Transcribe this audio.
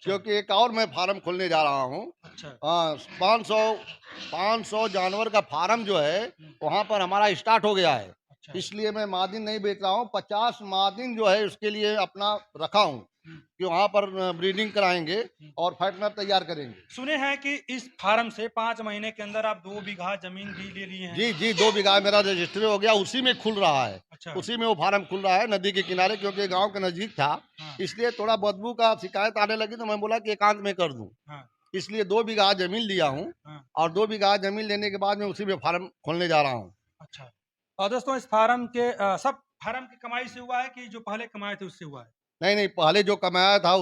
क्योंकि एक और मैं फार्म खोलने जा रहा हूँ। अच्छा। हाँ, 500 जानवर का फार्म जो है, वहाँ पर हमारा स्टार्ट हो गया है। अच्छा। इसलिए मैं मार्जिन नहीं बेच रहा हूँ, 50 मार्जिन जो है उसके लिए अपना रखा हूँ, हुँ, कि वहाँ पर ब्रीडिंग कराएँगे हुँ। और फैटनर तैयार करेंगे। सुने हैं कि इस फार्म से 5 महीने के अंदर आप 2 बीघा ज़मीन भी ले लिए हैं। जी, जी, 2 बीघा मेरा रजिस्ट्री हो गया, उसी में खुल रहा है। अच्छा। उसी में वो फार्म खुल रहा है नदी के किनारे, क्योंकि गाँव के नज़दीक था, हाँ, इसलिए थोड़ा बदबू का शिकायत आने लगी तो मैं बोला कि एकांत में कर दूँ। हाँ, इसलिए 2 बीघा ज़मीन लिया हूँ हाँ। और 2 बीघा ज़मीन लेने के बाद मैं उसी में फार्म खोलने जा रहा हूँ। अच्छा। और दोस्तों इस फार्म के सब फार्म की कमाई से हुआ है कि जो पहले कमाए थे उससे हुआ है? नहीं, नहीं, पहले जो कमाया था उस